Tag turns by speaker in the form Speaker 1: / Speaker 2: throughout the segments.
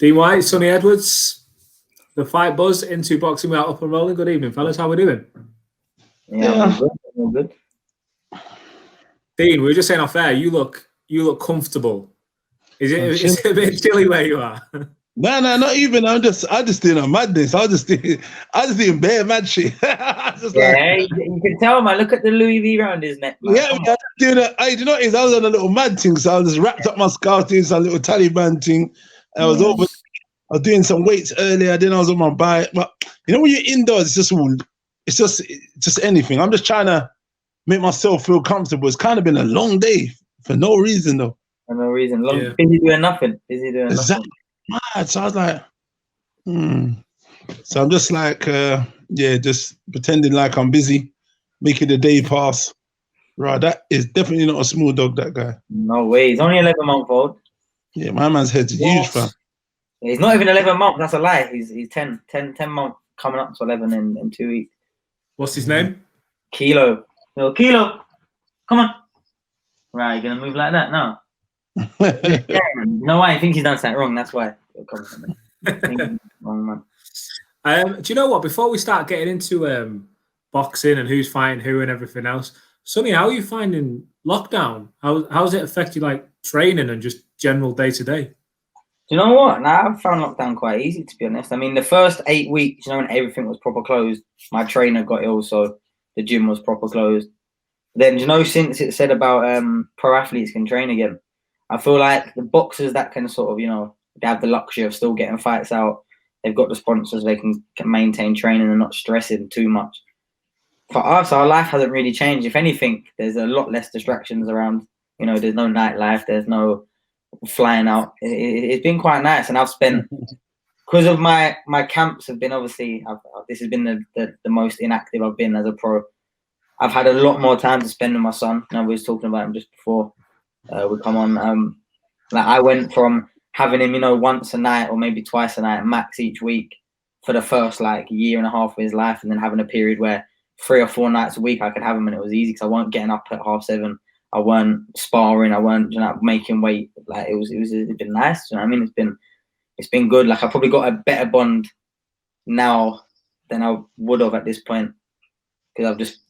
Speaker 1: Dean White, Sonny Edwards, the Fight Buzz into Boxing Without Up and Rolling. Good evening, fellas. How are we doing?
Speaker 2: Yeah. I'm good.
Speaker 1: Dean, we were just saying off air. You look comfortable. Is it a bit chilly where you are?
Speaker 3: No, not even. I just doing a madness. I just doing bare mad shit.
Speaker 2: You can tell, man. Look at the Louis V around his neck, man.
Speaker 3: Yeah, I was doing it. Hey, you know what it is? I was on a little mad thing, so I just wrapped up my scarf, doing some little Taliban thing. I was doing some weights earlier. Then I was on my bike. But you know, when you're indoors, it's just anything. I'm just trying to make myself feel comfortable. It's kind of been a long day for no reason, though.
Speaker 2: For no reason. Busy doing nothing.
Speaker 3: Exactly. Mad. So I was like, So I'm just like, just pretending like I'm busy, making the day pass. Right, that is definitely not a small dog, that guy.
Speaker 2: No way. He's only 11-month-old.
Speaker 3: Yeah, my man's head's huge, fam.
Speaker 2: He's not even 11 months. That's a lie. He's 10 months, coming up to 11 in 2 weeks.
Speaker 1: What's his name?
Speaker 2: Kilo. Little Kilo. Come on. Right, you're going to move like that now? No, I think he's done something wrong. That's why. Wrong, man.
Speaker 1: Do you know what? Before we start getting into boxing and who's fighting who and everything else, Sonny, how are you finding lockdown? How's it affected like training and just general day to day?
Speaker 2: Do you know what? Now I've found lockdown quite easy, to be honest. I mean, the first 8 weeks, when everything was proper closed, my trainer got ill, so the gym was proper closed. Then, since it said about pro athletes can train again, I feel like the boxers that can sort of, they have the luxury of still getting fights out. They've got the sponsors, they can maintain training and not stressing too much. For us, our life hasn't really changed. If anything, there's a lot less distractions around. There's no nightlife, there's no flying out. It's been quite nice, and I've spent, because of my camps have been obviously, this has been the most inactive I've been as a pro. I've had a lot more time to spend with my son. We was talking about him just before we come on. Like I went from having him, once a night or maybe twice a night max each week for the first year and a half of his life, and then having a period where 3 or 4 nights a week I could have him and it was easy because I weren't getting up at 7:30. I weren't sparring. I weren't making weight. It's been nice. I mean, it's been good. Like I probably got a better bond now than I would have at this point because I've just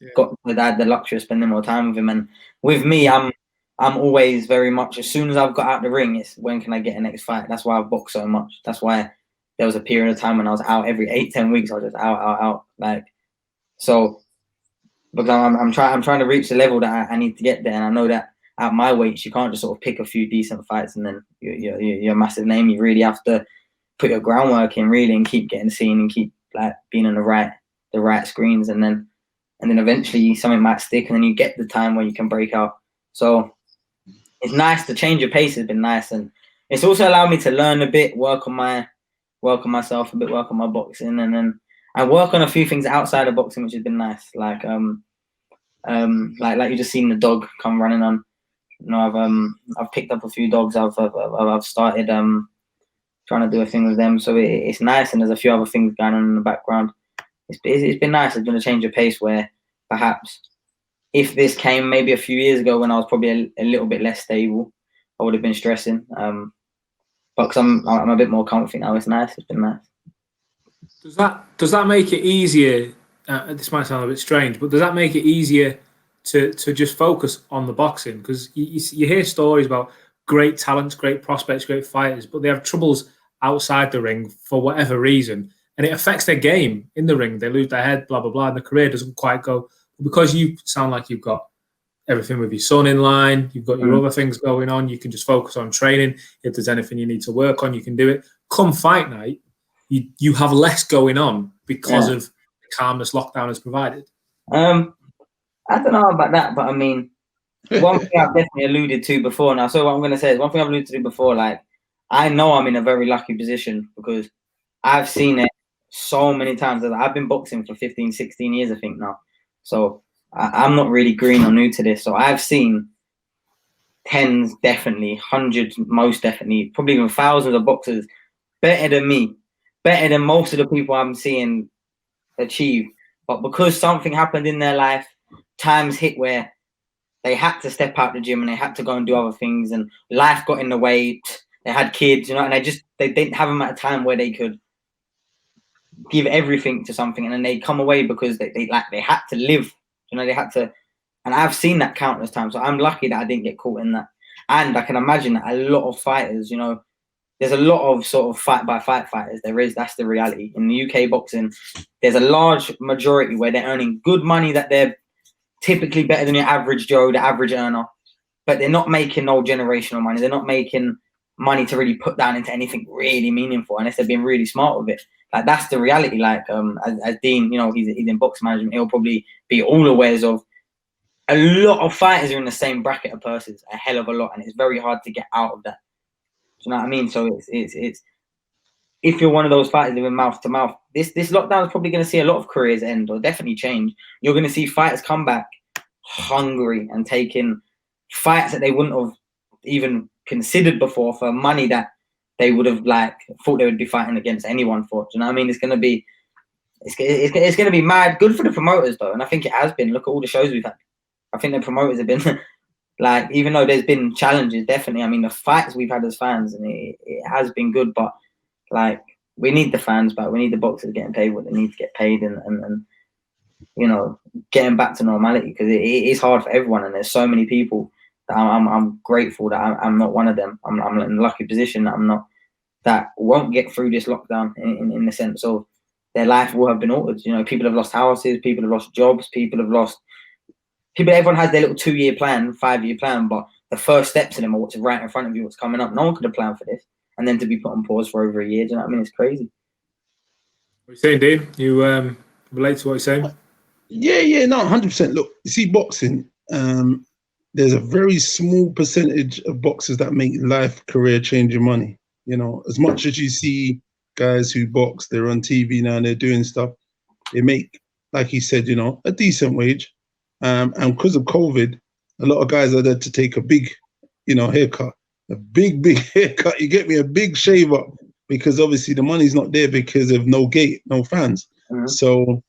Speaker 2: had the luxury of spending more time with him. And with me, I'm always very much, as soon as I've got out the ring, it's when can I get a next fight? That's why I've boxed so much. That's why there was a period of time when I was out every 8-10 weeks. I was just out. So because I'm trying to reach the level that I need to get there. And I know that at my weight, you can't just sort of pick a few decent fights and then you're a massive name. You really have to put your groundwork in really and keep getting seen and keep being on the right screens. And then eventually something might stick and then you get the time where you can break out. So it's nice to change your pace. Has been nice, and it's also allowed me to learn a bit, work on myself a bit, work on my boxing, and then I work on a few things outside of boxing, which has been nice. Like you just seen the dog come running on. I've picked up a few dogs. I've started trying to do a thing with them. So it's nice, and there's a few other things going on in the background. It's been nice. It's going to change your pace where perhaps if this came maybe a few years ago when I was probably a little bit less stable, I would have been stressing. But because I'm a bit more comfy now, it's nice. It's been nice.
Speaker 1: Does that make it easier? This might sound a bit strange, but does that make it easier to just focus on the boxing? Because you hear stories about great talents, great prospects, great fighters, but they have troubles outside the ring for whatever reason, and it affects their game in the ring. They lose their head, blah blah blah, and the career doesn't quite go. Because you sound like you've got everything with your son in line, you've got your other things going on, you can just focus on training. If there's anything you need to work on, you can do it. Come fight night, you have less going on because of the calmness lockdown has provided.
Speaker 2: I don't know about that, but I mean, one thing I've definitely alluded to before now. So what I'm going to say is one thing I've alluded to before, I know I'm in a very lucky position because I've seen it so many times. I've been boxing for 15, 16 years, I think now. So I'm not really green or new to this. So I've seen tens, definitely, hundreds, most definitely, probably even thousands of boxers better than me, better than most of the people I'm seeing achieve. But because something happened in their life, times hit where they had to step out the gym and they had to go and do other things and life got in the way. they had kids, you know, and they didn't have them at a time where they could give everything to something, and then they come away because they had to live, you know, they had to. And I've seen that countless times. So I'm lucky that I didn't get caught in that. And I can imagine that a lot of fighters, you know, there's a lot of sort of fight by fight fighters. That's the reality. In the UK boxing, there's a large majority where they're earning good money, that they're typically better than your average Joe, the average earner, but they're not making no generational money. They're not making money to really put down into anything really meaningful unless they're being really smart with it. Like, that's the reality. Like, as Dean, you know, he's in box management, he'll probably be all aware of. A lot of fighters are in the same bracket of purses, a hell of a lot, and it's very hard to get out of that. Do you know what I mean? So it's if you're one of those fighters living mouth to mouth, this lockdown is probably going to see a lot of careers end or definitely change. You're going to see fighters come back hungry and taking fights that they wouldn't have even considered before for money that they would have thought they would be fighting against anyone for. Do you know what I mean? It's going to be mad good for the promoters though, and I think it has been. Look at all the shows we've had. I think the promoters have been even though there's been challenges, definitely. I mean, the fights we've had as fans, and it has been good, but we need the fans back. We need the boxers getting paid what they need to get paid, and you know, getting back to normality, because it is hard for everyone, and there's so many people that I'm grateful that I'm not one of them. I'm in a lucky position that won't get through this lockdown in the sense of their life will have been altered. You know, people have lost houses, people have lost jobs, everyone has their little 2-year plan, 5-year plan, but the first steps in them are what's right in front of you, what's coming up. No one could have planned for this, and then to be put on pause for over a year. Do you know what I mean? It's crazy.
Speaker 1: What are you saying, Dean? You relate to what you're saying?
Speaker 3: Yeah, no, 100%. Look, you see, boxing, there's a very small percentage of boxers that make life career changing money. You know, as much as you see guys who box, they're on TV now and they're doing stuff, they make, like he said, you know, a decent wage. And because of COVID, a lot of guys are there to take a big, you know, haircut, a big haircut. You get me, a big shave up, because obviously the money's not there because of no gate, no fans. Mm-hmm. So,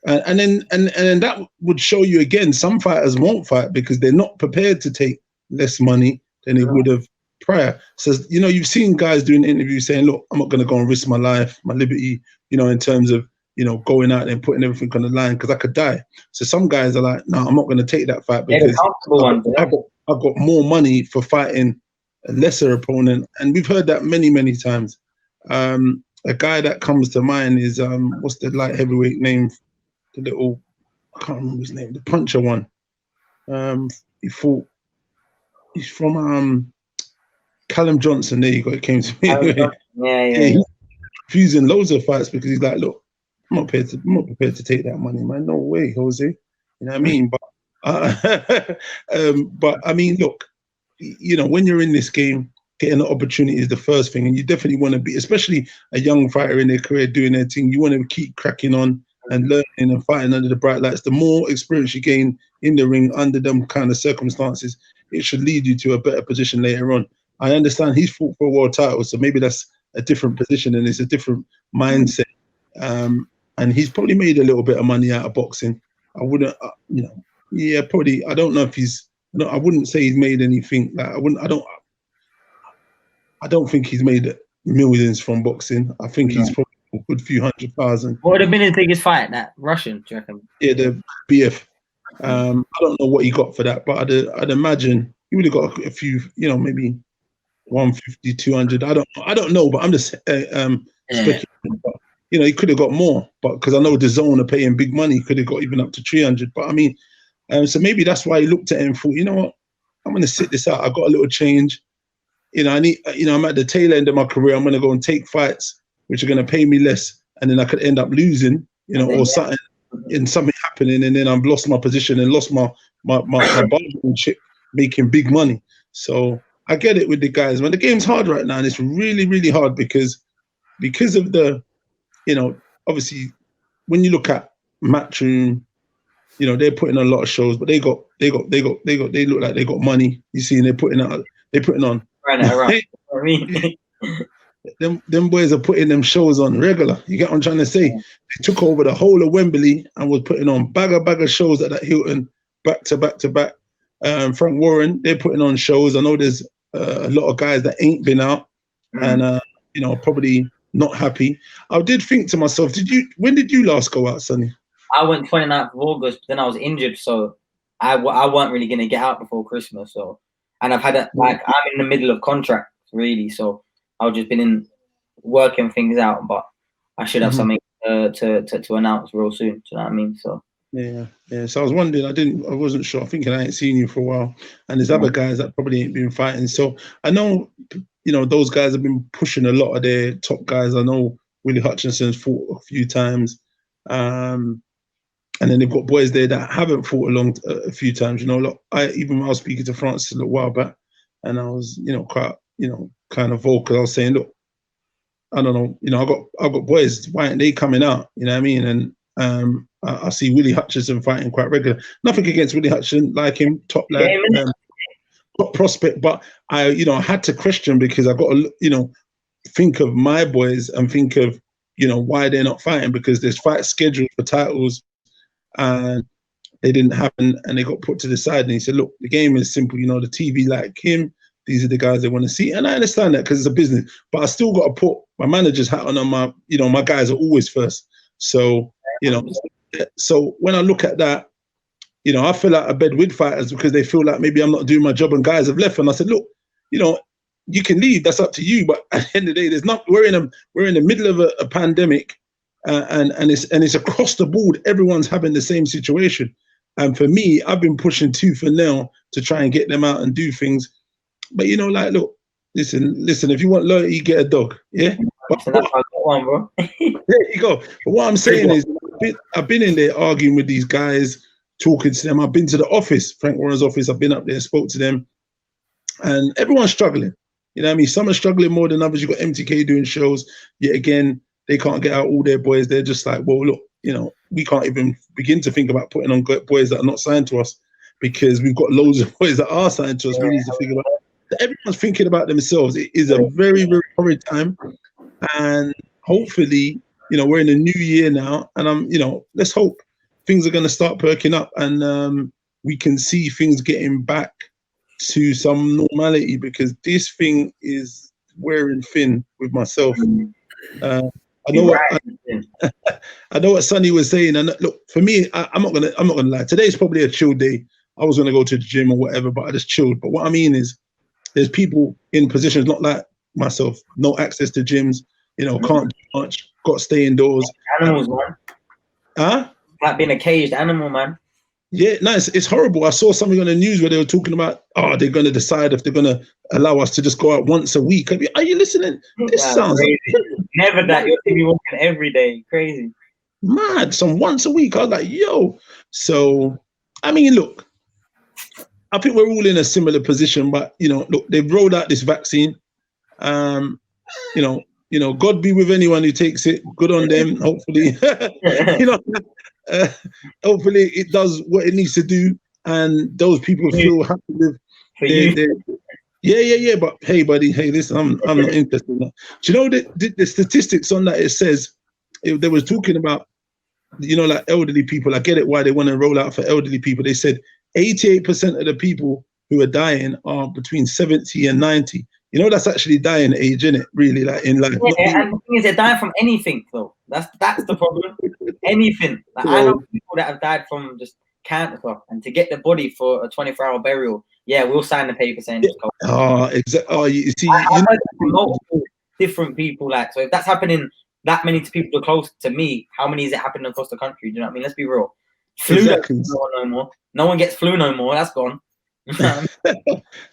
Speaker 3: and then that would show you again, some fighters won't fight because they're not prepared to take less money than they would have prior. So, you know, you've seen guys doing interviews saying, look, I'm not going to go and risk my life, my liberty, you know, in terms of, you know, going out there and putting everything on the line because I could die. So some guys are like, no, I'm not going to take that fight because I've got more money for fighting a lesser opponent. And we've heard that many, many times. A guy that comes to mind is, what's the light heavyweight name? The little, I can't remember his name, the puncher one. He's from Callum Johnson. There you go, it came to me. Yeah. He's refusing loads of fights because he's like, look, I'm not prepared to take that money, man. No way, Jose. You know what I mean? But I mean, look, you know, when you're in this game, getting the opportunity is the first thing, and you definitely want to be, especially a young fighter in their career doing their thing. You want to keep cracking on and learning and fighting under the bright lights. The more experience you gain in the ring under them kind of circumstances, it should lead you to a better position later on. I understand he's fought for a world title, so maybe that's a different position and it's a different mindset. And he's probably made a little bit of money out of boxing. I wouldn't, you know, yeah, probably. I don't know if he's. No, I wouldn't say he's made anything. Like I don't think he's made millions from boxing. I think he's probably a good few 100,000.
Speaker 2: What would have been his biggest fight? That Russian, do you reckon?
Speaker 3: Yeah, the BF. I don't know what he got for that, but I'd imagine he would have got a few. You know, maybe 150, 200. I don't know, but I'm just speculating. But, you know, he could have got more, but because I know the zone are paying big money, he could have got even up to 300. But I mean, so maybe that's why he looked at it and thought, you know what, I'm going to sit this out. I got a little change. You know, I'm at the tail end of my career. I'm going to go and take fights which are going to pay me less, and then I could end up losing, you know, or something happening, and then I've lost my position and lost my bargaining chip, making big money. So I get it with the guys, man. The game's hard right now, and it's really, really hard because of the, you know, obviously when you look at Matchroom, you know, they're putting on a lot of shows, but they look like they got money. You see, and they're putting on. Right. them boys are putting them shows on regular. You get what I'm trying to say? They took over the whole of Wembley and was putting on bag of shows at that Hilton, back to back. Frank Warren, they're putting on shows. I know there's a lot of guys that ain't been out. and you know, probably not happy. I did think to myself, when did you last go out, Sonny?
Speaker 2: I went 29th of August, then I was injured, so I weren't really gonna get out before Christmas. So, and I've had I'm in the middle of contract really, so I've just been working things out, but I should have something to announce real soon. Do you know what I mean? So
Speaker 3: yeah. So I was wondering, I wasn't sure. I think I ain't seen you for a while, and there's other guys that probably ain't been fighting. So I know, you know, those guys have been pushing a lot of their top guys. I know Willie Hutchinson's fought a few times, and then they've got boys there that haven't fought a few times. You know, look, even when I was speaking to Francis a little while back, and I was, you know, quite, you know, kind of vocal. I was saying, look, I don't know, you know, I've got boys. Why aren't they coming out? You know what I mean? And I see Willie Hutchinson fighting quite regular. Nothing against Willie Hutchinson, like him, top lad, top prospect. But I, you know, I had to question because I got to, you know, think of my boys and think of, you know, why they're not fighting, because there's fights scheduled for titles and they didn't happen and they got put to the side. And he said, look, the game is simple. You know, the TV like him. These are the guys they want to see. And I understand that because it's a business, but I still got to put my manager's hat on my, you know, my guys are always first. So, you know, so when I look at that, you know, I feel like a bed with fighters because they feel like maybe I'm not doing my job and guys have left. And I said, look, you know, you can leave, that's up to you. But at the end of the day, there's not, we're in the middle of a pandemic and it's across the board. Everyone's having the same situation. And for me, I've been pushing tooth and nail to try and get them out and do things. But you know, like, look, listen, if you want loyalty, get a dog. Yeah. But
Speaker 2: that's how I got one, bro.
Speaker 3: there you go. But what I'm saying is I've been in there arguing with these guys, talking to them. I've been to the office, Frank Warren's office. I've been up there, spoke to them, and everyone's struggling. You know what I mean? Some are struggling more than others. You've got MTK doing shows. Yet again, they can't get out all their boys. They're just like, well, look, you know, we can't even begin to think about putting on boys that are not signed to us because we've got loads of boys that are signed to us. We need to figure out. Everyone's thinking about themselves. It is a very, very horrid time. And hopefully, you know, we're in a new year now. And you know, let's hope things are going to start perking up and we can see things getting back to some normality, because this thing is wearing thin with myself. I know I know what Sonny was saying. And look, for me, I'm not gonna lie. Today's probably a chill day. I was gonna go to the gym or whatever, but I just chilled. But what I mean is, there's people in positions not like myself, no access to gyms, you know, can't do much, got to stay indoors.
Speaker 2: Animals, man.
Speaker 3: Huh?
Speaker 2: Like being a caged animal, man.
Speaker 3: Yeah, no, it's horrible. I saw something on the news where they were talking about, they're going to decide if they're going to allow us to just go out once a week. Are you listening? This sounds
Speaker 2: never that. You'll be walking every day. Crazy.
Speaker 3: Mad. Some once a week. I was like, yo. So, I mean, look, I think we're all in a similar position, but you know, look, they've rolled out this vaccine. You know, God be with anyone who takes it. Good on them. Hopefully, you know, hopefully it does what it needs to do, and those people feel happy with. Yeah. But hey, buddy, hey, listen, I'm not interested in that. Do you know the statistics on that? It says they was talking about, you know, like elderly people. I get it why they want to roll out for elderly people. They said 88% of the people who are dying are between 70 and 90. You know, that's actually dying age, isn't it? Really, like in life.
Speaker 2: Yeah, and the thing is, they're dying from anything, though. That's the problem. Anything. Like, I know people that have died from just cancer, and to get the body for a 24-hour burial, yeah, we'll sign the paper saying it's cold.
Speaker 3: Exactly. Oh, you see,
Speaker 2: I've heard from multiple different people. Like, so if that's happening, that many people close to me, how many is it happening across the country? Do you know what I mean? Let's be real. Flu
Speaker 3: exactly.
Speaker 2: no more. No one gets flu no more. That's gone.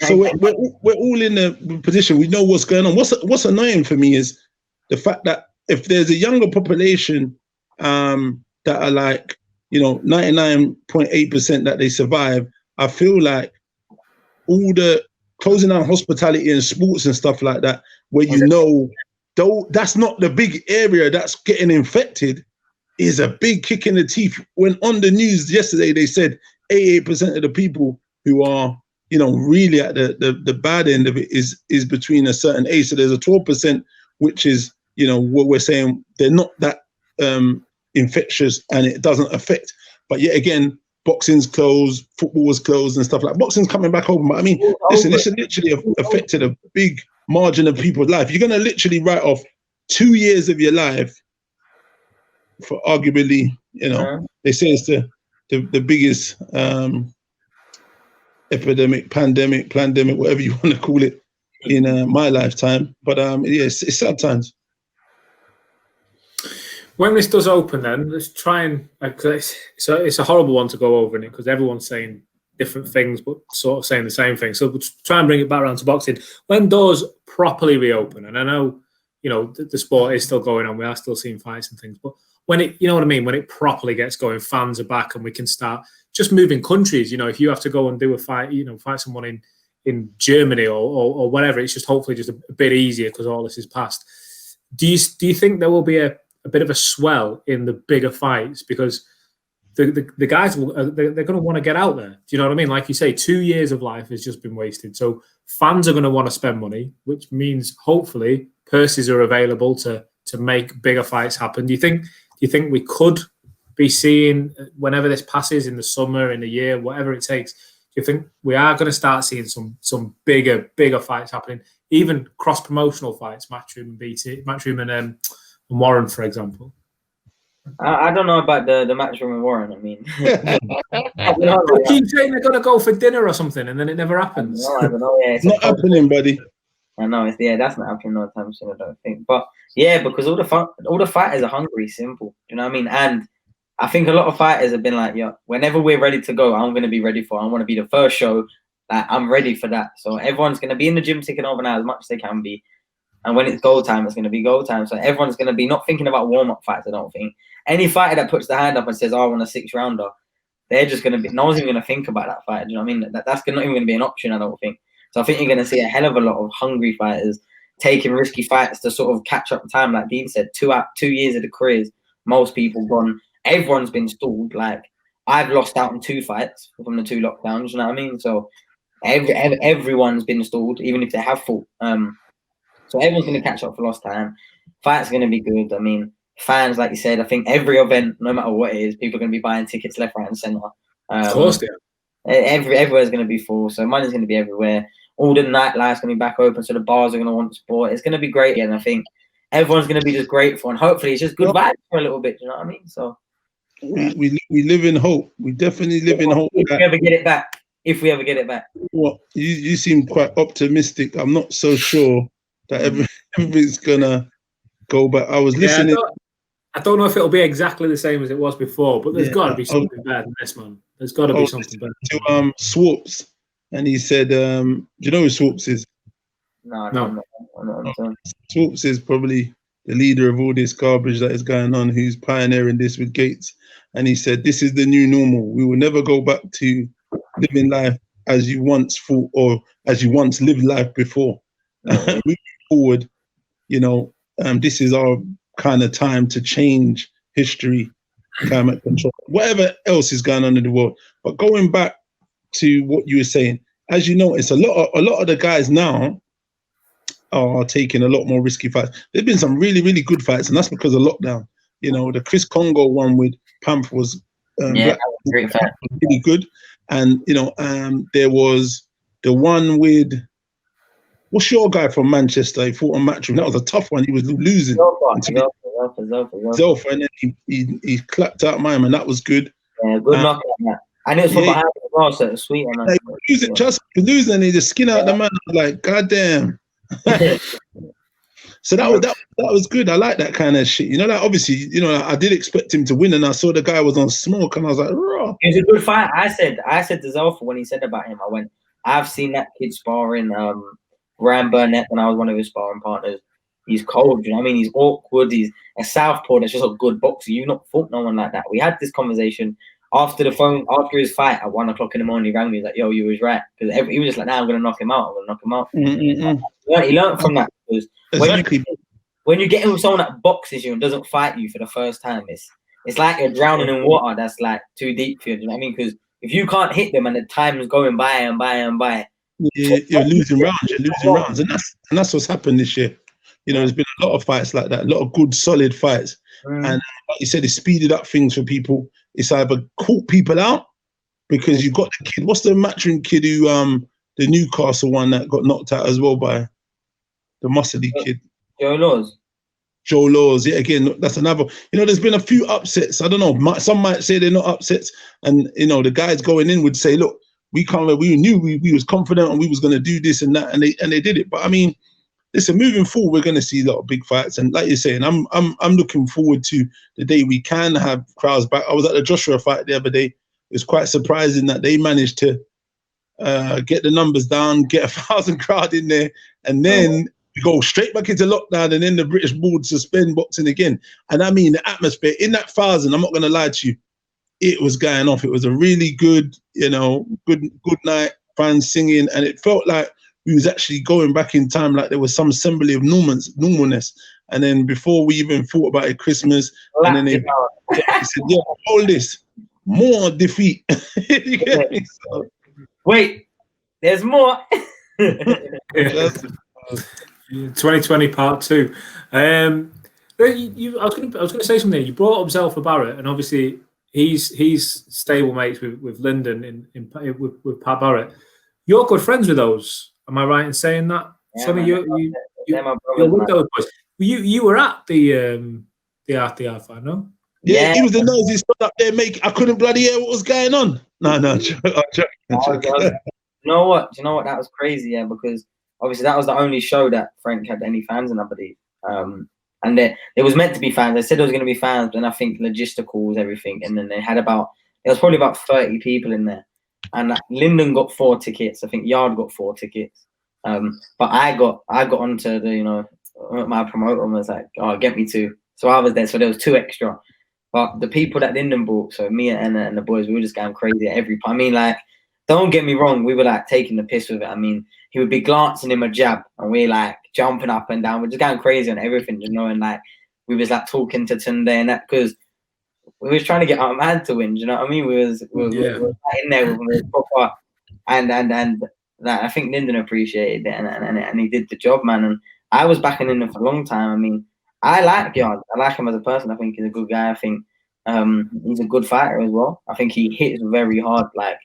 Speaker 3: So we're all in a position. We know what's going on. What's annoying for me is the fact that if there's a younger population that are like, you know, 99.8% that they survive, I feel like all the closing down hospitality and sports and stuff like that, where you know, though that's not the big area that's getting infected, is a big kick in the teeth. When on the news yesterday they said 88% of the people who are, you know, really at the bad end of it is between a certain age. So there's a 12%, which is, you know, what we're saying, they're not that infectious and it doesn't affect. But yet again, boxing's closed, football was closed and stuff like that. Boxing's coming back open. But I mean, listen, this has literally affected a big margin of people's life. You're gonna literally write off 2 years of your life for arguably, they say it's the biggest epidemic, pandemic, whatever you want to call it, in my lifetime. But it's sad times.
Speaker 1: When this does open, then let's try and it's a horrible one to go over in it because everyone's saying different things but sort of saying the same thing. So we'll try and bring it back around to boxing. When doors properly reopen, and I know the sport is still going on, we are still seeing fights and things, but when it, you know what I mean, when it properly gets going, fans are back and we can start just moving countries. If you have to go and do a fight, fight someone in Germany or whatever, it's just hopefully just a bit easier because all this is past. Do you think there will be a bit of a swell in the bigger fights because the guys they're going to want to get out there? Do you know what I mean? Like you say, 2 years of life has just been wasted. So fans are going to want to spend money, which means hopefully purses are available to make bigger fights happen. Do you think we could be seeing, whenever this passes in the summer, in the year, whatever it takes, do you think we are going to start seeing some bigger fights happening, even cross-promotional fights, Matchroom and Warren, for example?
Speaker 2: I don't know about the Matchroom and Warren. I mean,
Speaker 1: they keep saying they're going to go for dinner or something, and then it never happens.
Speaker 2: I don't know. Yeah,
Speaker 3: it's not happening, buddy.
Speaker 2: I know. That's not happening no time soon. I don't think. But yeah, because all the fighters are hungry. Simple. You know what I mean? And I think a lot of fighters have been like, yeah, whenever we're ready to go, I'm going to be ready for it. I want to be the first show. Like, I'm ready for that. So everyone's going to be in the gym taking over now as much as they can be. And when it's goal time, it's going to be goal time. So everyone's going to be not thinking about warm-up fights, I don't think. Any fighter that puts their hand up and says, I want a 6-rounder, they're just going to be, no one's even going to think about that fight. Do you know what I mean? That's not even going to be an option, I don't think. So I think you're going to see a hell of a lot of hungry fighters taking risky fights to sort of catch up time. Like Dean said, 2 years of the careers, most people gone. Everyone's been stalled. Like, I've lost out on 2 fights from the 2 lockdowns, you know what I mean? So everyone's been stalled, even if they have fought. So everyone's going to catch up for lost time. Fights going to be good. I mean, fans, like you said, I think every event, no matter what it is, people are going to be buying tickets left, right, and centre.
Speaker 1: Of course, they are.
Speaker 2: Everywhere's going to be full, so money's going to be everywhere. All the nightlife's going to be back open, so the bars are going to want sport. It's going to be great again. I think everyone's going to be just grateful, and hopefully it's just good vibes for a little bit. You know what I mean? So
Speaker 3: we live in hope. We definitely live in hope.
Speaker 2: If we ever get it back. If we ever get it back.
Speaker 3: Well, you seem quite optimistic. I'm not so sure that everything's gonna go back. I was listening.
Speaker 1: I don't know if it'll be exactly the same as it was before, but there's got to be something better than this, man. There's got to be something better.
Speaker 3: To Swarps, and he said, "Do you know who Swarps is?"
Speaker 2: No.
Speaker 3: Swarps is probably the leader of all this garbage that is going on, who's pioneering this with Gates. And he said, "This is the new normal. We will never go back to living life as you once thought or as you once lived life before. Moving forward, this is our kind of time to change history, climate control, whatever else is going on in the world." But going back to what you were saying, as you notice, a lot of the guys now are taking a lot more risky fights. There's been some really, really good fights, and that's because of lockdown. The Chris Congo one with Pamp was
Speaker 2: great fight.
Speaker 3: really good. And there was the one with, what's your guy from Manchester? He fought on Matchroom. That was a tough one. He was losing. Zelfa, and then he clapped out mine, and that was good.
Speaker 2: Yeah, good knockout on that. And it was from behind as well, so it was sweet.
Speaker 3: Losing, and he just skin out the man. I was like, God damn. So that was good. I like that kind of shit. Obviously, I did expect him to win, and I saw the guy was on smoke, and I was like, raw.
Speaker 2: It was a good fight. I said to Zelfa when he said about him, I went, I've seen that kid sparring Graham Burnett when I was one of his sparring partners. He's cold, you know what I mean? He's awkward. He's a southpaw that's just a good boxer. You've not fought no one like that. We had this conversation after his fight at 1 o'clock in the morning. He rang me, he was like, yo, you was right. Because he was just like, nah, I'm going to knock him out. He learned from that. Because when you get with someone that boxes you and doesn't fight you for the first time, it's like you're drowning in water that's like too deep for you. Do you know what I mean? Because if you can't hit them and the time is going by and by and by,
Speaker 3: you're losing rounds. And that's what's happened this year. There's been a lot of fights like that, a lot of good, solid fights. And like you said, it speeded up things for people. It's either caught people out because you got the kid. What's the Matchroom kid who, the Newcastle one that got knocked out as well by? the muscly kid.
Speaker 2: Joe Laws.
Speaker 3: Joe Laws, yeah, again, that's another. There's been a few upsets. I don't know. Some might say they're not upsets, and the guys going in would say, "Look, we knew we was confident and we was going to do this and that," and they did it. But I mean, listen, moving forward, we're going to see a lot of big fights, and like you're saying, I'm looking forward to the day we can have crowds back. I was at the Joshua fight the other day. It was quite surprising that they managed to get the numbers down, get 1,000 crowd in there, and then we go straight back into lockdown, and then the British board suspend boxing again. And I mean, the atmosphere in that 1,000, I'm not going to lie to you, it was going off. It was a really good, good night, fans singing, and it felt like we was actually going back in time, like there was some assembly of normalness. And then before we even thought about it, Christmas, and then they said, "Yeah, hold this, more defeat." You get me? So,
Speaker 2: wait, there's more.
Speaker 1: 2020 part 2. I was going to say something. You brought up Zelfa Barrett, and obviously he's stable mates with Lyndon with Pat Barrett. You're good friends with those. Am I right in saying that?
Speaker 2: Yeah,
Speaker 1: Sonny,
Speaker 2: you're
Speaker 1: with those boys. You were at the RTR fight, no?
Speaker 3: Yeah, he was the nosy stood up there, I couldn't bloody hear what was going on. No, I'm joking.
Speaker 2: You know what? That was crazy, yeah, because obviously that was the only show that Frank had any fans in, I believe. And there was meant to be fans. They said there was going to be fans, but then I think logistical was everything. And then there was probably about 30 people in there. And Lyndon got 4 tickets. I think Yarde got 4 tickets. But I got onto the, my promoter was like, "Oh, get me 2." So I was there. So there was 2 extra. But the people that Lyndon brought, so me and the boys, we were just going crazy at every point. I mean, like, don't get me wrong, we were like taking the piss with it. I mean, he would be glancing him a jab, and we like jumping up and down. We're just going crazy on everything, and like we was like talking to Tunde and that, because we was trying to get our man to win. You know what I mean? We was in there with him proper, and like, I think Lyndon appreciated it, and he did the job, man. And I was backing in him for a long time. I mean, I like Yarde. I like him as a person. I think he's a good guy. I think he's a good fighter as well. I think he hits very hard, like,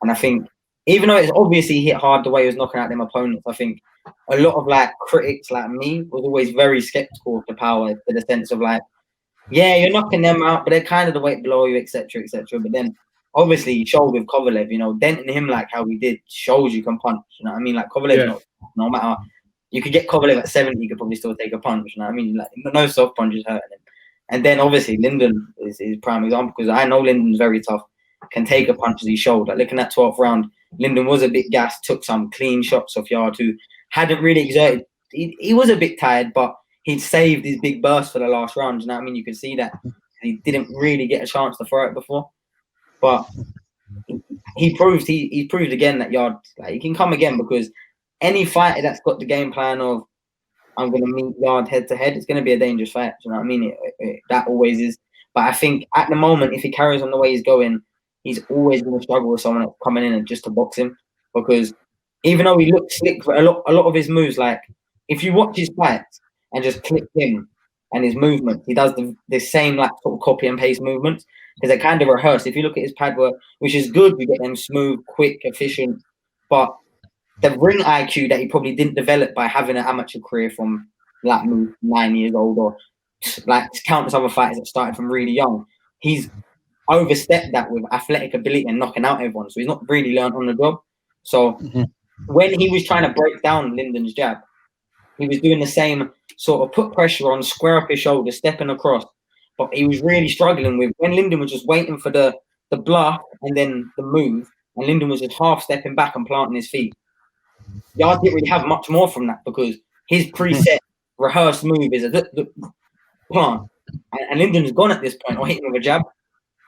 Speaker 2: and I think even though it's obviously hit hard the way he was knocking out them opponents, I think a lot of like critics like me was always very skeptical of the power, to the sense of like, yeah, you're knocking them out, but they're kind of the weight below you, etc., etc. But then obviously he showed with Kovalev, denting him like how we did shows you can punch. You know what I mean? Like Kovalev, no matter. You could get Kovalev at 70, you could probably still take a punch. You know what I mean? Like, no soft punches hurting him. And then obviously Lyndon is prime example, because I know Lyndon's very tough, can take a punch as he showed. Like, looking at 12th round, Lyndon was a bit gassed, took some clean shots off Yarde, who hadn't really exerted. He was a bit tired, but he'd saved his big burst for the last round. You know what I mean? You could see that he didn't really get a chance to throw it before. But he proved again that Yarde, like, he can come again, because any fighter that's got the game plan of, I'm going to meet Yarde head to head, it's going to be a dangerous fight. You know what I mean? That always is. But I think at the moment, if he carries on the way he's going, he's always going to struggle with someone that's coming in and just to box him. Because even though he looks slick, a lot of his moves, like, if you watch his fights and just click him and his movements, he does the same like sort of copy and paste movements, because they're kind of rehearsed. If you look at his pad work, which is good, you get them smooth, quick, efficient, but the ring IQ that he probably didn't develop by having an amateur career from like 9 years old, or like countless other fighters that started from really young, he's overstepped that with athletic ability and knocking out everyone. So he's not really learned on the job. So when he was trying to break down Lyndon's jab, he was doing the same sort of put pressure on, square up his shoulder, stepping across. But he was really struggling with when Lyndon was just waiting for the bluff and then the move, and Lyndon was just half stepping back and planting his feet. Yarde didn't really have much more from that, because his preset rehearsed move is a plant, and Lyndon's gone at this point, or hitting with a jab,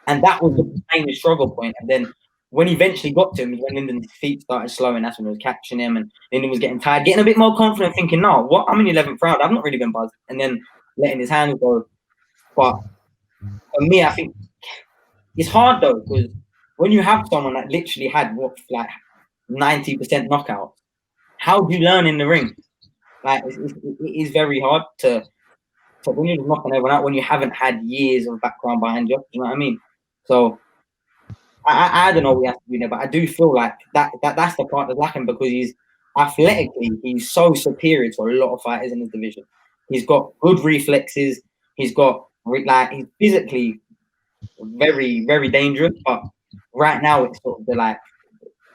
Speaker 2: and that was the main struggle point. And then when he eventually got to him, is when Lyndon's feet started slowing. That's when he was catching him, and Lyndon was getting tired, getting a bit more confident, thinking, "No, what? I'm in the 11th round. I've not really been buzzed," and then letting his hands go. But for me, I think it's hard though, because when you have someone that literally had like 90% knockouts, how do you learn in the ring? Like, it is very hard to when you're just knocking everyone out when you haven't had years of background behind you. You know what I mean? So I don't know what he has to do there, but I do feel like that's the part that's lacking, because athletically, he's so superior to a lot of fighters in his division. He's got good reflexes. He's got he's physically very, very dangerous. But right now, it's sort of the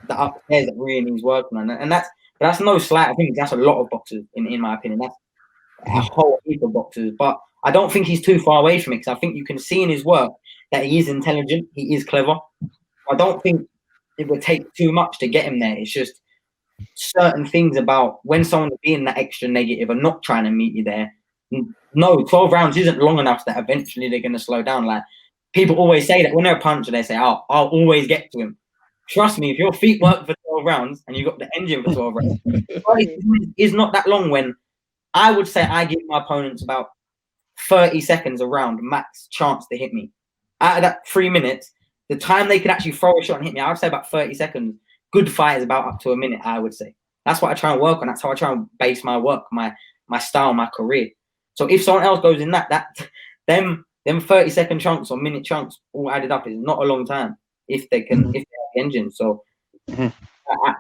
Speaker 2: upstairs that really needs working on, and that's no slight. I think that's a lot of boxers, in my opinion. That's a whole heap of boxers. But I don't think he's too far away from it, because I think you can see in his work that he is intelligent. He is clever. I don't think it would take too much to get him there. It's just certain things about when someone's being that extra negative and not trying to meet you there. No, 12 rounds isn't long enough that eventually they're going to slow down. Like, people always say that when they're a puncher, they say, "Oh, I'll always get to him." Trust me, if your feet work for 12 rounds and you've got the engine for 12 rounds, it's not that long. When I would say I give my opponents about 30 seconds a round max chance to hit me. Out of that 3 minutes, the time they could actually throw a shot and hit me, I would say about 30 seconds. Good fight is about up to a minute, I would say. That's what I try and work on. That's how I try and base my work, my style, my career. So if someone else goes in them 30-second chunks or minute chunks all added up is not a long time if they can, if they have the engine. So, but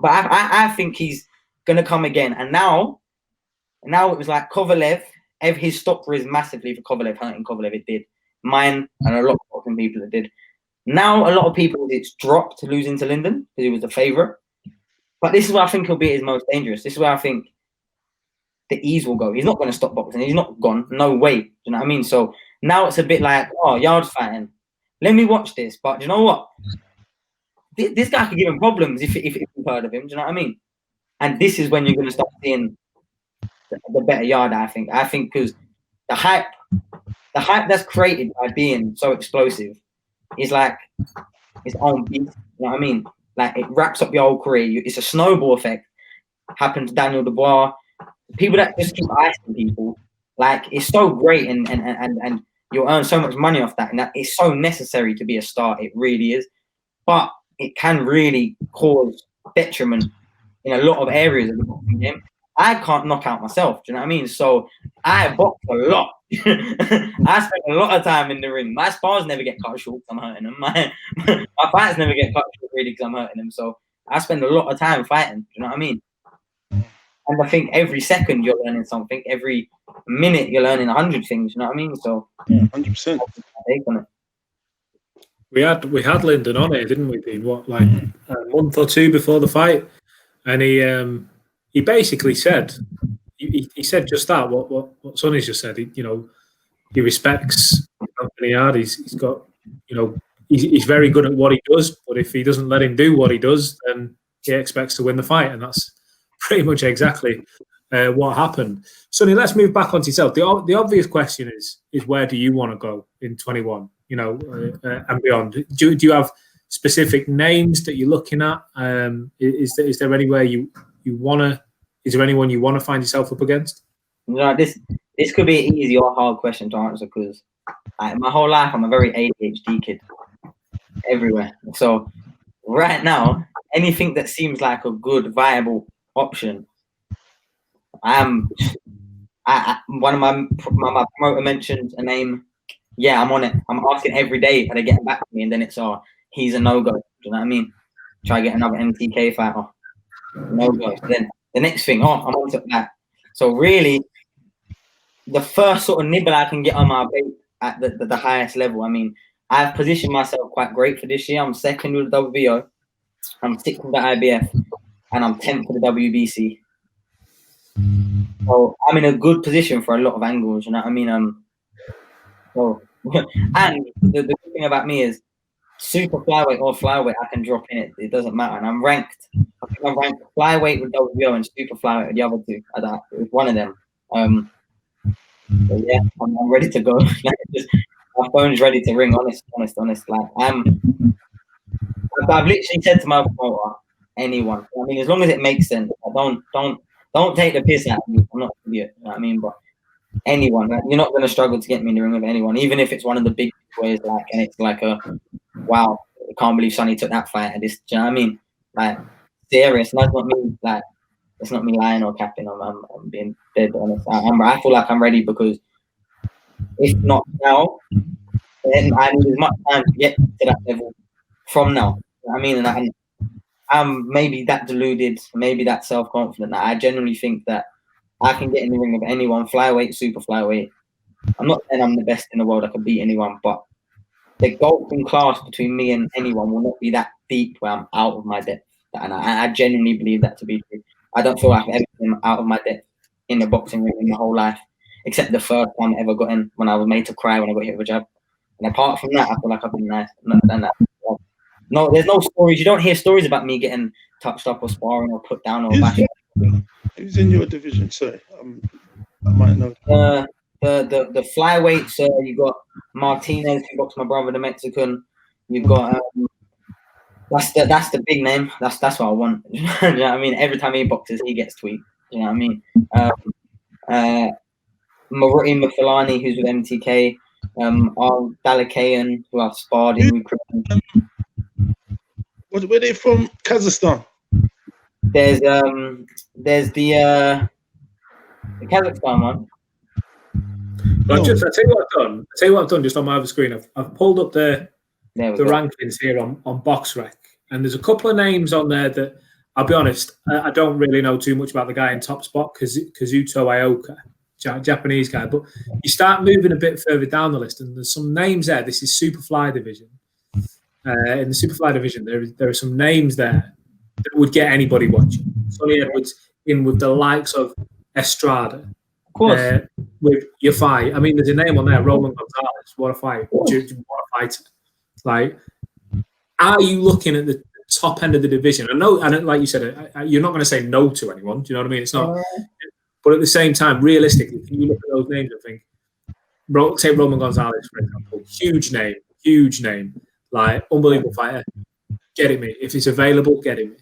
Speaker 2: I think he's gonna come again. And now it was like Kovalev. His stop was massively for Kovalev, hunting Kovalev. It did. Mine and a lot of boxing people it did. Now a lot of people it's dropped losing to Lyndon because he was the favourite. But this is where I think he'll be his most dangerous. This is where I think the ease will go. He's not going to stop boxing. He's not gone. No way. Do you know what I mean? So now it's a bit like, oh, Yarde's fighting. Let me watch this. But do you know what? This guy could give him problems if you've heard of him. Do you know what I mean? And this is when you're going to start seeing the better Yarde, I think. I think because the hype that's created by being so explosive is like its own beast. You know what I mean? Like, it wraps up your whole career. It's a snowball effect. Happened to Daniel Dubois. People that just keep icing people, like, it's so great, and you'll earn so much money off that, and that it's so necessary to be a star. It really is, but it can really cause detriment in a lot of areas of the boxing game. I can't knock out myself. Do you know what I mean? So I box a lot. I spend a lot of time in the ring. My spars never get cut short because I'm hurting them. My fights never get cut short really because I'm hurting them. So I spend a lot of time fighting. Do you know what I mean? And I think every second you're learning something. Every minute you're learning 100 things. You know what I mean? So
Speaker 3: 100%.
Speaker 1: We had Lyndon on here, didn't we, Dean? What, like a month or two before the fight, and he basically said he said just that. What Sonny's just said. He respects Anthony Yarde. He's got, he's very good at what he does. But if he doesn't let him do what he does, then he expects to win the fight, and that's pretty much exactly what happened. Sonny, let's move back onto yourself. The obvious question is where do you want to go in 21? And beyond. Do you have specific names that you're looking at? Is there anywhere you want to? Is there anyone you want to find yourself up against?
Speaker 2: This could be an easy or hard question to answer because my whole life I'm a very ADHD kid everywhere. So right now, anything that seems like a good, viable option, one of my promoter mentioned a name. Yeah, I'm on it. I'm asking every day how they get back to me, and then it's he's a no-go. Do you know what I mean? Try to get another MTK fighter. No-go. Then the next thing, I'm on to that. So really, the first sort of nibble I can get on my bait at the highest level. I mean, I've positioned myself quite great for this year. I'm second with the WBO. I'm 6th with the IBF, and I'm 10th for the WBC. So I'm in a good position for a lot of angles. You know what I mean? And the good thing about me is super flyweight or flyweight, I can drop in it. It doesn't matter. And I'm ranked. I think I'm ranked flyweight with WBO and super flyweight with the other two. With one of them. So yeah, I'm ready to go. My phone's ready to ring. Honest. Like I've literally said to my promoter, anyone. I mean, as long as it makes sense. Don't take the piss out of me. I'm not an idiot. You know what I mean? But anyone, like, you're not going to struggle to get me in the ring with anyone, even if it's one of the big ways. Like, and it's like wow, I can't believe Sonny took that fight at this. Do you know what I mean? Like, serious. And that's not me. Like, it's not me lying or capping. I'm being dead honest. I feel like I'm ready because if not now, then I need as much time to get to that level from now. You know what I mean? And I'm maybe that deluded, maybe that self-confident. I genuinely think that I can get in the ring with anyone, flyweight, super flyweight. I'm not saying I'm the best in the world, I can beat anyone, but the golden class between me and anyone will not be that deep where I'm out of my depth. And I genuinely believe that to be true. I don't feel like I've ever been out of my depth in the boxing ring in my whole life, except the first time I ever got in when I was made to cry when I got hit with a jab. And apart from that, I feel like I've been nice. Not done that. No, there's no stories. You don't hear stories about me getting touched up or sparring or put down or bashed.
Speaker 3: Who's in your division? Sorry, I might know.
Speaker 2: The flyweights. You got Martinez, who boxed my brother, the Mexican. You've got that's the big name. That's what I want. You know what I mean? Every time he boxes, he gets tweaked. You know what I mean? Maruti Mafilani, who's with MTK. Al Dalakayan, who I've sparred in recruitment.
Speaker 3: Where they from? Kazakhstan.
Speaker 2: There's the Kazakhstan one.
Speaker 1: But I tell you what I've done just on my other screen. I've pulled up the rankings here on BoxRec, and there's a couple of names on there that I'll be honest, I don't really know too much about the guy in top spot, Kazuto Ioka, Japanese guy. But you start moving a bit further down the list, and there's some names there. This is Superfly division. In the Superfly division, there are some names there that would get anybody watching. Sonny Edwards in with the likes of Estrada.
Speaker 2: Of course.
Speaker 1: With your fight. I mean, there's a name on there, Roman Gonzalez. What a fight. What a fighter. Like, are you looking at the top end of the division? I know, and like you said, you're not going to say no to anyone. Do you know what I mean? It's not. But at the same time, realistically, can you look at those names and think, take Roman Gonzalez, for example, huge name, like, unbelievable fighter. Get him in. If it's available, get him in.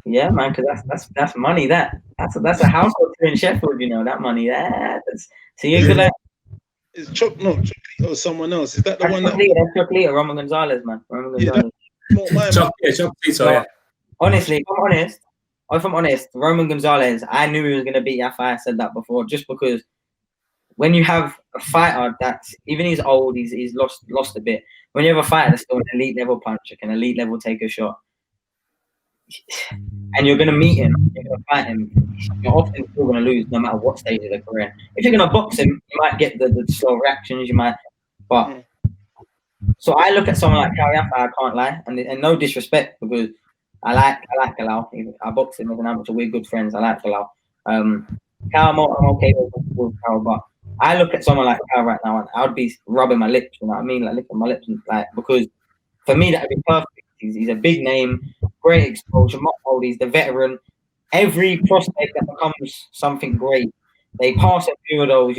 Speaker 2: Yeah, man, because that's money. That's a house in Sheffield. You know that money. So you're gonna.
Speaker 3: It's Chocolate or someone else. Is that the one? That's
Speaker 2: Chocolate, Roman Gonzalez, man. Roman Gonzalez.
Speaker 3: Chocolate.
Speaker 1: Yeah.
Speaker 2: Honestly, if I'm honest, Roman Gonzalez, I knew he was gonna beat Yafa. I said that before, just because when you have a fighter that's even he's old, he's lost a bit. When you have a fighter that's still an elite level puncher, can elite level take a shot. And you're going to meet him, you're going to fight him, you're often still going to lose no matter what stage of their career. If you're going to box him, you might get the slow reactions, but so I look at someone like Cal Yafa, I can't lie, and no disrespect, because I like Galal. I box him as an amateur, we're good friends, I like Galal. Cal, I'm okay with Cal, but I look at someone like Cal right now and I would be rubbing my lips, you know what I mean, like licking my lips, because for me that would be perfect. He's a big name, great exposure, not old, he's the veteran. Every prospect that becomes something great, they pass a few of those,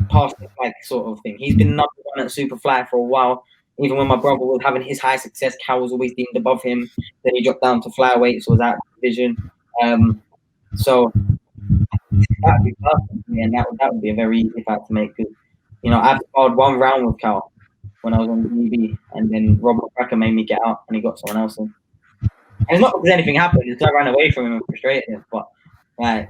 Speaker 2: pass it like sort of thing. He's been number one at Superfly for a while. Even when my brother was having his high success, Cal was always deemed above him. Then he dropped down to flyweight, so was out of the division. So that would be perfect for me, and that would be a very easy fight to make. Because I've sparred one round with Cal when I was on the EB, and then Robert Cracker made me get out, and he got someone else in. And it's not because anything happened; it's because I ran away from him and frustrated him. But yeah,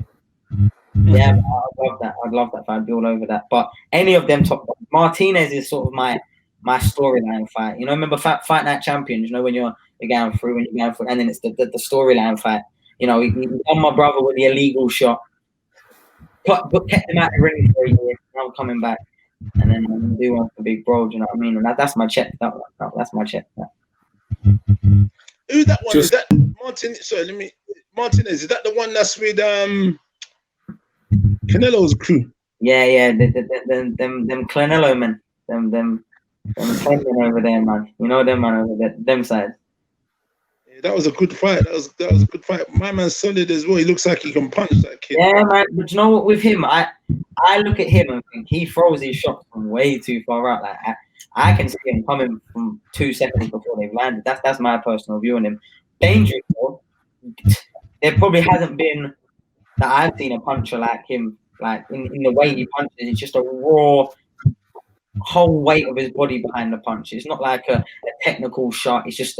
Speaker 2: I'd love that. I'd love that fight. I'd be all over that. But any of them top Martinez is sort of my storyline fight. Remember Fight Night Champions? When you're going through, and then it's the storyline fight. He won my brother with the illegal shot, but kept him out of the ring for a year. Now I'm coming back. And then I'm gonna do one for Big Bro, do you know what I mean? And that's my check. That's my check.
Speaker 3: Who's that one? Is that Martinez? Sorry, Martinez. Is that the one that's with Canelo's crew?
Speaker 2: Yeah. Them Canelo men. Them over there, man. Them man over there. Them sides.
Speaker 3: Yeah, that was a good fight. That was a good fight. My man's solid as well. He looks like he can punch that kid.
Speaker 2: Yeah, man. But you know what? With him, I look at him and think he throws his shots from way too far out. Like I can see him coming from 2 seconds before they've landed. That's my personal view on him. Dangerous though. There probably hasn't been that I've seen a puncher like him, like in the way he punches. It's just a raw whole weight of his body behind the punch. It's not like a technical shot. It's just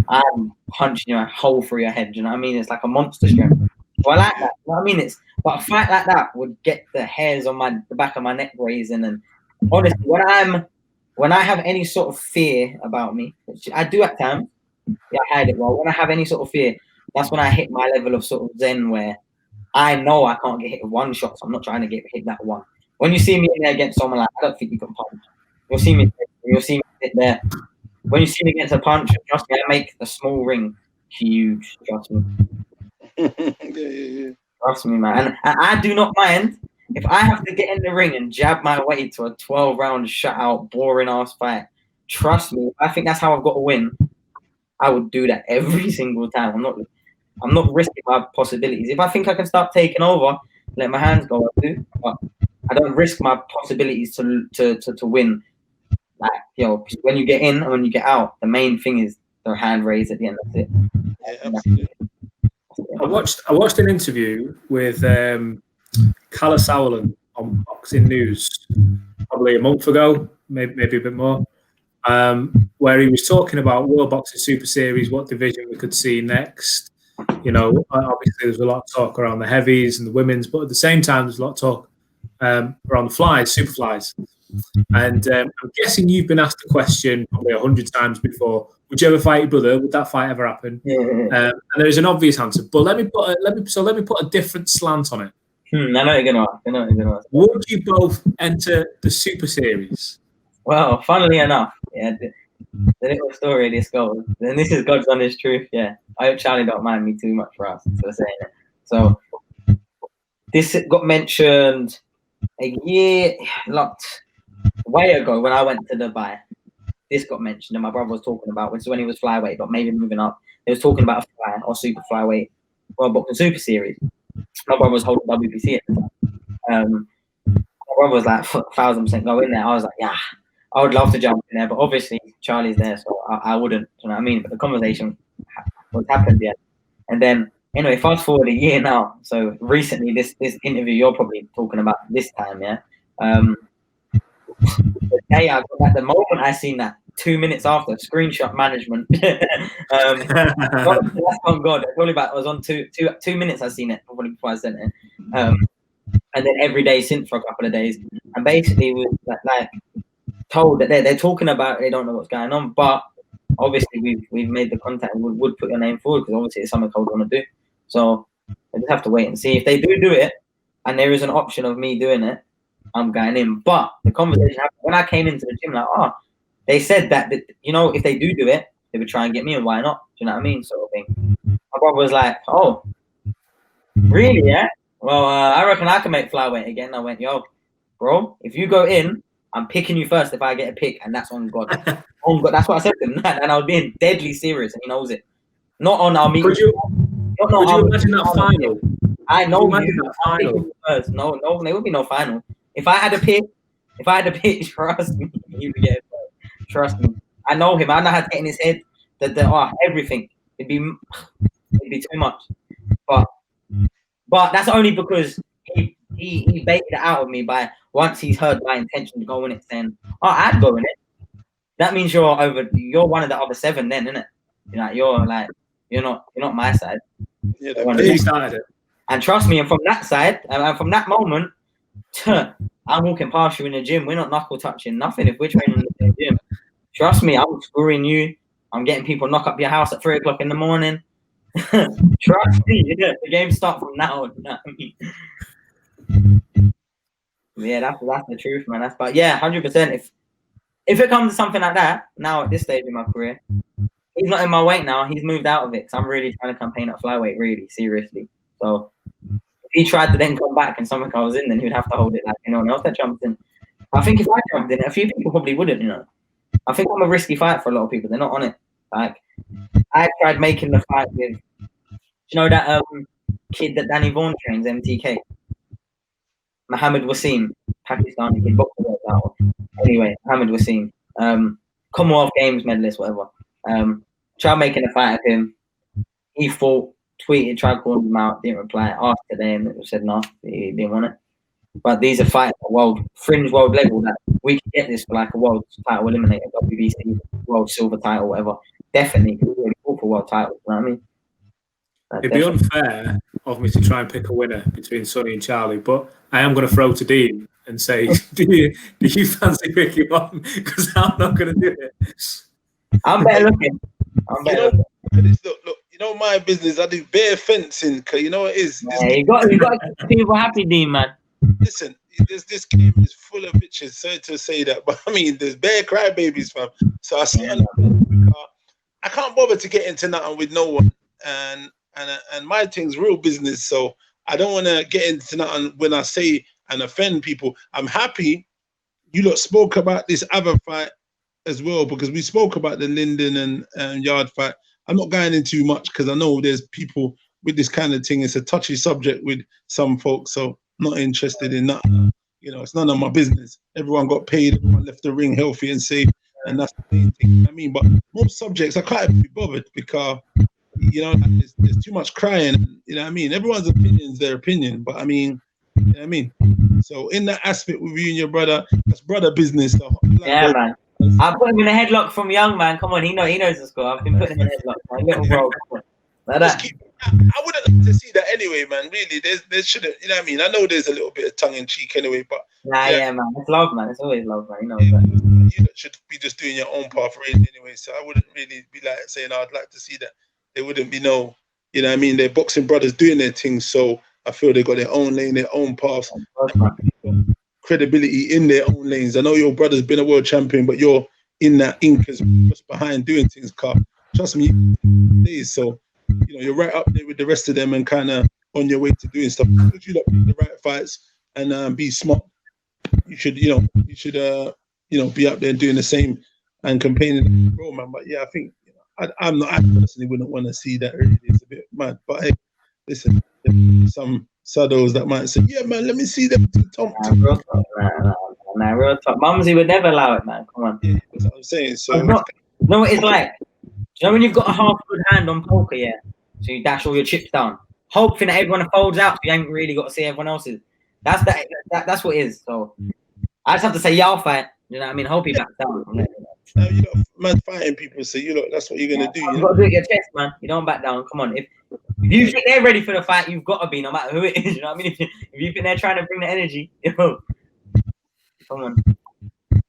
Speaker 2: I'm punching you a hole through your head. You know what I mean? It's like a monster strength. So I like that. You know what I mean? But a fight like that would get the hairs on the back of my neck raising. And honestly, when I have any sort of fear about me, which I do at times, Yeah, I hide it well. When I have any sort of fear, that's when I hit my level of sort of zen where I know I can't get hit with one shot, so I'm not trying to get hit that one. When you see me in there against someone like, I don't think you can punch. You'll see me sit there. When you see me against a punch, trust me, I make a small ring huge. Trust me.
Speaker 3: Yeah.
Speaker 2: Trust me, man. And I do not mind if I have to get in the ring and jab my way to a 12-round shutout, boring ass fight. Trust me, I think that's how I've got to win. I would do that every single time. I'm not risking my possibilities. If I think I can start taking over, let my hands go. I do, but I don't risk my possibilities to win. Like, when you get in and when you get out, the main thing is the hand raise at the end. That's it.
Speaker 3: Yeah, absolutely.
Speaker 1: I watched an interview with Calla Sowland on Boxing News probably a month ago, maybe a bit more, where he was talking about World Boxing Super Series, what division we could see next. Obviously there's a lot of talk around the heavies and the women's, but at the same time there's a lot of talk around the flies, super flies. And I'm guessing you've been asked the question probably 100 times before. Would you ever fight your brother? Would that fight ever happen? And there is an obvious answer, but let me put a different slant on it.
Speaker 2: I know you're gonna ask.
Speaker 1: Would you both enter the Super Series?
Speaker 2: Well, funnily enough, the little story of this goes, and this is God's honest truth. Yeah, I hope Charlie don't mind me too much for us for saying it. So this got mentioned a year, way ago when I went to Dubai. This got mentioned, and my brother was talking about, which is when he was flyweight, but maybe moving up. He was talking about a fly or super flyweight World Boxing Super Series. My brother was holding WBC at the time. My brother was like 1,000% go in there. I was like, yeah, I would love to jump in there, but obviously Charlie's there, so I wouldn't. You know what I mean? But the conversation was happened, yeah. And then anyway, fast forward a year now. So recently, this interview you're probably talking about this time, yeah. The day I got that, the moment I seen that, 2 minutes after, screenshot management. That's on God. Probably about, I was on two minutes. I seen it probably before I sent it. And then every day since for a couple of days, and basically was like told that they're talking about it, they don't know what's going on, but obviously we've made the contact and we would put your name forward because obviously it's something I would want to do. So I just have to wait and see if they do it, and there is an option of me doing it. I'm going in, but the conversation happened when I came into the gym. Like, they said that if they do it, they would try and get me, and why not? Do you know what I mean? Sort of thing. My brother was like, "Oh, really? Yeah. Well, I reckon I can make flyweight again." I went, "Yo, bro, if you go in, I'm picking you first if I get a pick, and that's on God." On God, that's what I said to him, and I was being deadly serious, and he knows it. Not on our meeting.
Speaker 1: Could you imagine that final?
Speaker 2: I know
Speaker 1: you.
Speaker 2: Final. First. No, there would be no final. If I had a pick, trust me, he would get it first. Trust me. I know him. I know how to get in his head that everything. It'd be too much. But that's only because he baited it out of me by once he's heard my intention to go in it, saying, I'd go in it. That means you're one of the other 7 then, isn't it? You're not my side.
Speaker 3: Yeah,
Speaker 1: he started it.
Speaker 2: And trust me, and from that side, and from that moment, I'm walking past you in the gym. We're not knuckle touching, nothing. If we're training in the gym, trust me, I'm screwing you. I'm getting people knock up your house at 3 o'clock in the morning. Trust me, the game starts from now. You know what I mean? Yeah, that's the truth, man. But yeah, 100%. If it comes to something like that, now at this stage in my career, he's not in my weight now. He's moved out of it. So I'm really trying to campaign at flyweight, really seriously. So if he tried to then come back and someone was in, then he would have to hold it like anyone else that jumped in. I think if I jumped in, a few people probably wouldn't, I think I'm a risky fight for a lot of people. They're not on it. Like, I tried making the fight with, that kid that Danny Vaughan trains, MTK? Mohammed Wasim, Pakistani kid, boxer worked out. Anyway, Mohammed Wasim, Commonwealth Games medalist, whatever. Tried making a fight of him. He fought, tweeted, tried calling him out, didn't reply. Asked today and said no, he didn't want it. But these are fights at fringe world level that we can get this for like a world title eliminator, WBC, world silver title, whatever. Definitely, because we already fought for world titles. You know what I mean?
Speaker 1: It'd be unfair of me to try and pick a winner between Sonny and Charlie, but I am going to throw to Dean and say, do you fancy picking one? Because I'm not going to do it.
Speaker 2: I'm better looking. I'm
Speaker 3: You
Speaker 2: better.
Speaker 3: know, look, you know my business. I do bare fencing. Cause you know what it is.
Speaker 2: Yeah, you got to keep people happy, Dean, man.
Speaker 3: Listen, this game is full of bitches. Sorry to say that, but I mean, there's bare crybabies, fam. So I see a lot because I can't bother to get into nothing with no one, and my thing's real business. So I don't want to get into nothing when I say and offend people. I'm happy you lot spoke about this other fight as well, because we spoke about the Lyndon and Yarde fight. I'm not going into much because I know there's people with this kind of thing. It's a touchy subject with some folks, so I'm not interested in that. You know, it's none of my business. Everyone got paid, everyone left the ring healthy and safe, and that's the main thing. I mean, but most subjects I can't be bothered because, you know, there's too much crying. You know what I mean? Everyone's opinion is their opinion, but I mean, you know what I mean? So in that aspect with you and your brother, that's brother business stuff.
Speaker 2: Yeah, man. I put him in a headlock from young, man. Come on, he knows the score. I've been putting him in a headlock, man. Little bro. Like that.
Speaker 3: I wouldn't like to see that anyway, man. Really, there shouldn't. You know what I mean? I know there's a little bit of tongue in cheek anyway, but
Speaker 2: yeah, man. It's love, man. It's always love, man. You know
Speaker 3: that. You should be just doing your own path, really. Anyway, so I wouldn't really be like saying I'd like to see that. There wouldn't be no. You know what I mean? They're boxing brothers doing their things, so I feel they got their own lane, their own paths, credibility in their own lanes. I know your brother's been a world champion, but you're in that ink as just behind doing things, car. Trust me, so you know you're right up there with the rest of them and kind of on your way to doing stuff. If you pick the right fights and be smart, you should be up there doing the same and campaigning, bro, man. But yeah, I think I personally wouldn't want to see that. Really, it's a bit mad. But hey, listen, some saddos that might say, yeah, man, let me see them to Tom.
Speaker 2: Nah, real talk. Mumsy would never allow it, man. Come on.
Speaker 3: Yeah, that's what I'm saying. So
Speaker 2: you know what it's like? You know when you've got a half good hand on poker, yeah? So you dash all your chips down, hoping that everyone folds out, so you ain't really got to see everyone else's. That's what it is. So I just have to say, y'all fight. You know what I mean? Hope he backs down.
Speaker 3: Now you know, man, fighting people. So that's what you're gonna do.
Speaker 2: You got to do it your chest, man. You don't back down. Come on. If you think they're ready for the fight, you've got to be, no matter who it is. You know what I mean? If you think they're trying to bring the energy, come on.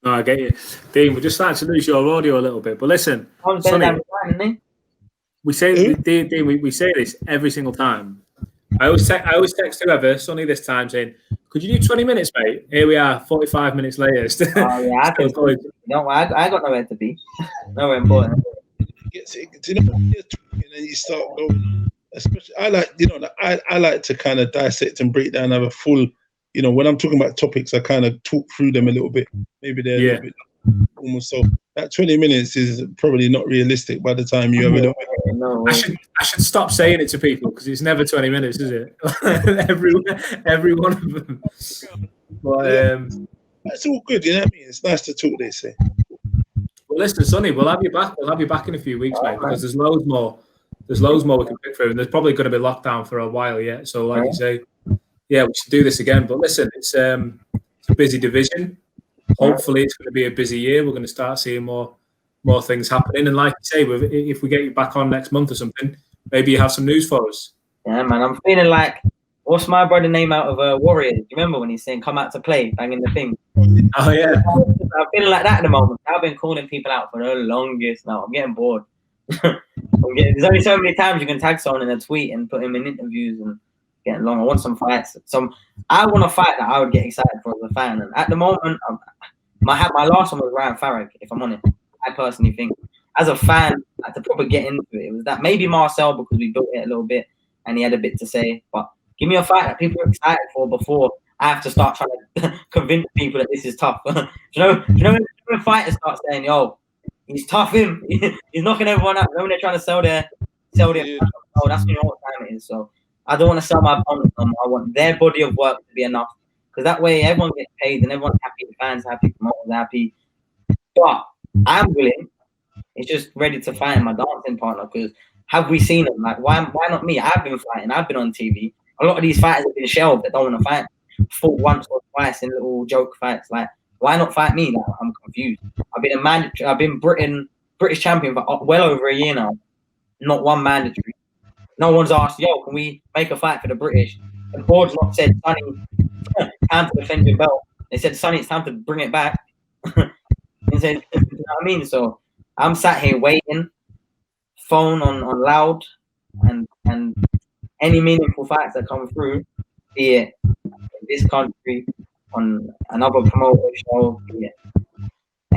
Speaker 1: No, I get you, Dean. We're just starting to lose your audio a little bit, but listen, Sonny, we say Dean, we say this every single time. I always text whoever, Sonny, this time saying, "Could you do 20 minutes, mate?" Here we are, 45 minutes later.
Speaker 2: Oh yeah, I got nowhere to be. Nowhere important.
Speaker 3: And then you start going. Especially, I like to kind of dissect and break down, have a full. You know, when I'm talking about topics, I kind of talk through them a little bit. Maybe they're a little bit almost. So that 20 minutes is probably not realistic by the time you have it.
Speaker 2: No,
Speaker 1: I should stop saying it to people because it's never 20 minutes, is it? every one of them. But
Speaker 3: that's all good, you know what I mean? It's nice to talk, they say.
Speaker 1: Well, listen, Sonny, we'll have you back. We'll have you back in a few weeks, mate, because there's loads more. There's loads more we can pick through, and there's probably going to be lockdown for a while yet. So, like you say, yeah, we should do this again. But listen, it's a busy division. Hopefully, it's going to be a busy year. We're going to start seeing more things happening. And like you say, if we get you back on next month or something, maybe you have some news for us.
Speaker 2: Yeah, man. I'm feeling like, what's my brother name out of Warriors? Do you remember when he's saying, come out to play, banging the thing?
Speaker 1: Oh, yeah.
Speaker 2: I'm feeling like that at the moment. I've been calling people out for the longest now. I'm getting bored. There's only so many times you can tag someone in a tweet and put him in interviews and getting long. I want some fights. I want a fight that I would get excited for as a fan. And at the moment, my last one was Ryan Farag, if I'm honest. I personally think, as a fan, to probably get into it, it was that maybe Marcel, because we built it a little bit and he had a bit to say. But give me a fight that people are excited for before I have to start trying to convince people that this is tough. Do you know when fighters start saying, yo, he's tough, him. He's knocking everyone out. When they're trying to sell their oh, that's what time it is. So I don't want to sell my bond. I want their body of work to be enough. Because that way everyone gets paid and everyone's happy, the fans happy, promoters happy. But I'm willing. It's just ready to find my dancing partner. Because have we seen them? Like, why not me? I've been fighting. I've been on TV. A lot of these fighters have been shelved that don't want to fight. Fought once or twice in little joke fights. Like, why not fight me? Like, I'm confused. I've been British champion for well over a year now. Not one mandatory. No one's asked, yo, can we make a fight for the British? The board's not said, Sonny, time to defend your belt. They said, Sonny, it's time to bring it back. And said, you know what I mean? So I'm sat here waiting phone on loud, and any meaningful facts that come through, be it in this country, on another promoter show, be it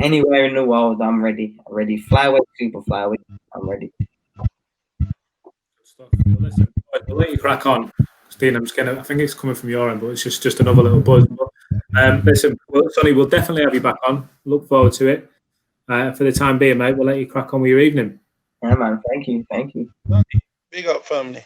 Speaker 2: anywhere in the world, I'm ready. I'm ready. Flyweight, super flyweight, I'm ready.
Speaker 1: Good stuff. Well, listen, we'll let you crack on. Dean, I think it's coming from your end, but it's just another little buzz. But, listen, Sonny, we'll definitely have you back on. Look forward to it. For the time being, mate, we'll let you crack on with your evening.
Speaker 2: Yeah, man. Thank you.
Speaker 3: Big up, family.